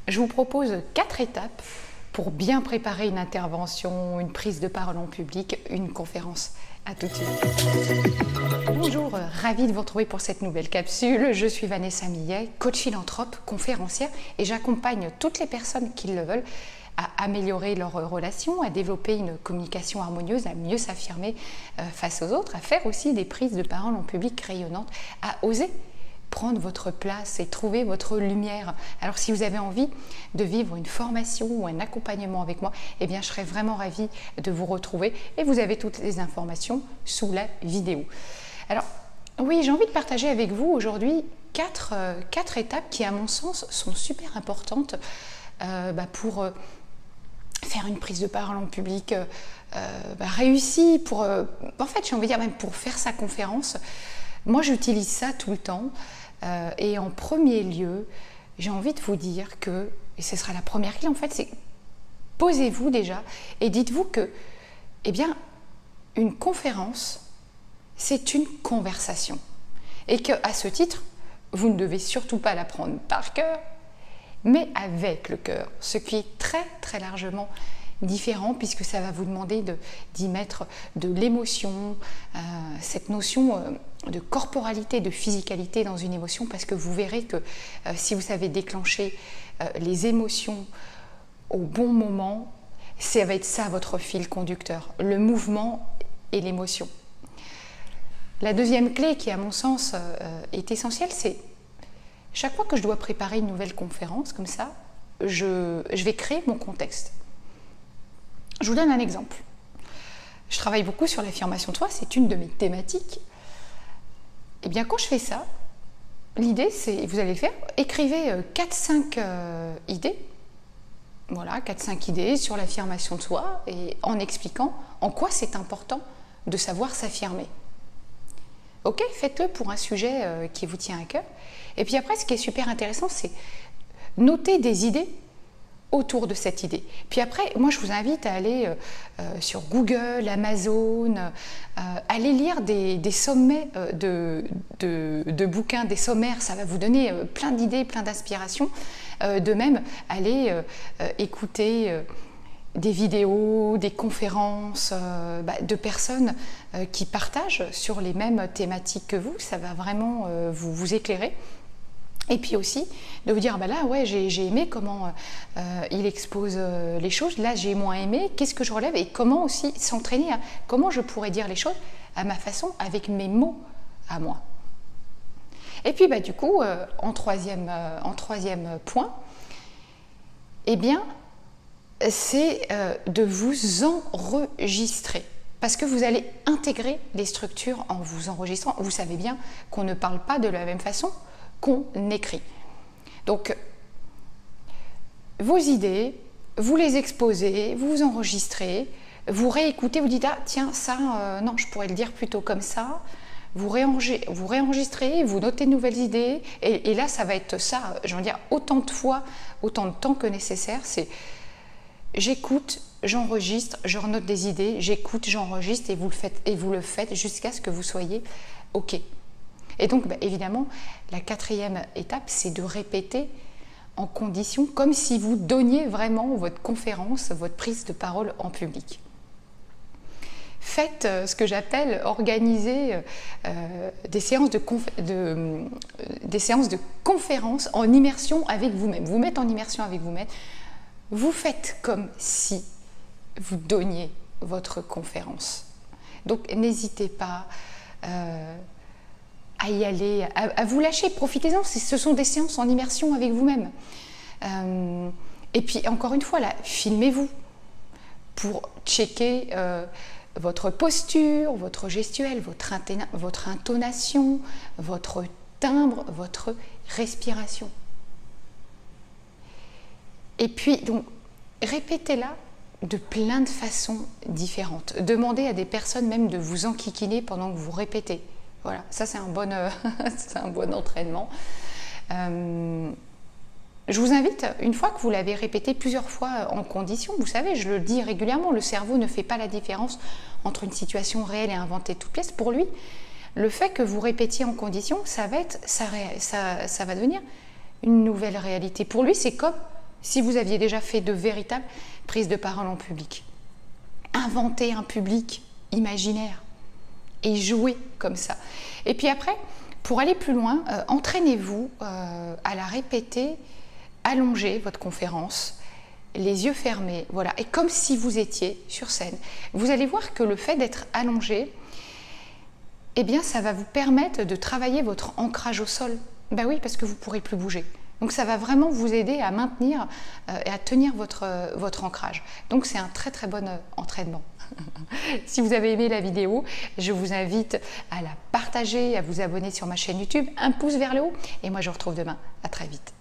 Je vous propose 4 étapes pour bien préparer une intervention, une prise de parole en public, une conférence. À tout de suite. Bonjour, ravie de vous retrouver pour cette nouvelle capsule. Je suis Vanessa Millet, coach philanthrope, conférencière et j'accompagne toutes les personnes qui le veulent à améliorer leurs relations, à développer une communication harmonieuse, à mieux s'affirmer face aux autres, à faire aussi des prises de parole en public rayonnantes, à oser prendre votre place et trouver votre lumière. Alors si vous avez envie de vivre une formation ou un accompagnement avec moi, eh bien je serais vraiment ravie de vous retrouver et vous avez toutes les informations sous la vidéo. Alors oui, j'ai envie de partager avec vous aujourd'hui quatre étapes qui à mon sens sont super importantes pour faire une prise de parole en public réussie, en fait j'ai envie de dire même pour faire sa conférence. Moi j'utilise ça tout le temps. Et en premier lieu, j'ai envie de vous dire que, et ce sera la première clé en fait, c'est posez-vous déjà et dites-vous que, eh bien, une conférence, c'est une conversation. Et qu'à ce titre, vous ne devez surtout pas la prendre par cœur, mais avec le cœur, ce qui est très très largement différent puisque ça va vous demander d'y mettre de l'émotion, cette notion de corporalité, de physicalité dans une émotion, parce que vous verrez que si vous savez déclencher les émotions au bon moment, ça va être ça votre fil conducteur, le mouvement et l'émotion. La deuxième clé qui à mon sens est essentielle, c'est chaque fois que je dois préparer une nouvelle conférence comme ça, je vais créer mon contexte. Je vous donne un exemple. Je travaille beaucoup sur l'affirmation de soi, c'est une de mes thématiques. Et bien quand je fais ça, l'idée c'est, vous allez le faire, écrivez 4-5 idées, voilà, 4-5 idées sur l'affirmation de soi et en expliquant en quoi c'est important de savoir s'affirmer. Ok, faites-le pour un sujet qui vous tient à cœur. Et puis après, ce qui est super intéressant, c'est noter des idées autour de cette idée. Puis après, moi je vous invite à aller sur Google, Amazon, aller lire des sommets de bouquins, des sommaires, ça va vous donner plein d'idées, plein d'inspirations. De même, aller écouter des vidéos, des conférences de personnes qui partagent sur les mêmes thématiques que vous, ça va vraiment vous éclairer. Et puis aussi de vous dire, là ouais j'ai aimé comment il expose les choses, là j'ai moins aimé, qu'est-ce que je relève et comment aussi s'entraîner à comment je pourrais dire les choses à ma façon, avec mes mots à moi. Et puis du coup, en troisième point, eh bien c'est de vous enregistrer. Parce que vous allez intégrer les structures en vous enregistrant. Vous savez bien qu'on ne parle pas de la même façon qu'on écrit. Donc, vos idées, vous les exposez, vous vous enregistrez, vous réécoutez, vous dites « Ah, tiens, ça, non, je pourrais le dire plutôt comme ça ». Vous réenregistrez, vous notez de nouvelles idées, et là, ça va être ça, je veux dire, autant de fois, autant de temps que nécessaire, c'est j'écoute, j'enregistre, je renote des idées, j'écoute, j'enregistre, et vous le faites jusqu'à ce que vous soyez OK. Et donc, évidemment, la quatrième étape, c'est de répéter en condition, comme si vous donniez vraiment votre conférence, votre prise de parole en public. Faites ce que j'appelle organiser des séances de conférence en immersion avec vous-même. Vous mettez en immersion avec vous-même. Vous faites comme si vous donniez votre conférence. Donc, n'hésitez pas à y aller, à vous lâcher, profitez-en, ce sont des séances en immersion avec vous-même. Et puis encore une fois, là, filmez-vous pour checker votre posture, votre gestuelle, votre intonation, votre timbre, votre respiration. Et puis, donc, répétez-la de plein de façons différentes. Demandez à des personnes même de vous enquiquiner pendant que vous répétez. Voilà, ça c'est un bon entraînement. Je vous invite, une fois que vous l'avez répété plusieurs fois en condition, vous savez, je le dis régulièrement, le cerveau ne fait pas la différence entre une situation réelle et inventée toute pièce. Pour lui, le fait que vous répétiez en condition, ça va devenir une nouvelle réalité. Pour lui, c'est comme si vous aviez déjà fait de véritables prises de parole en public. Inventez un public imaginaire et jouez comme ça. Et puis après, pour aller plus loin, entraînez-vous à la répéter, allongez votre conférence, les yeux fermés, voilà, et comme si vous étiez sur scène. Vous allez voir que le fait d'être allongé, eh bien, ça va vous permettre de travailler votre ancrage au sol. Ben oui, parce que vous ne pourrez plus bouger. Donc ça va vraiment vous aider à maintenir et à tenir votre ancrage. Donc c'est un très très bon entraînement. Si vous avez aimé la vidéo, je vous invite à la partager, à vous abonner sur ma chaîne YouTube, un pouce vers le haut, et moi je vous retrouve demain. À très vite.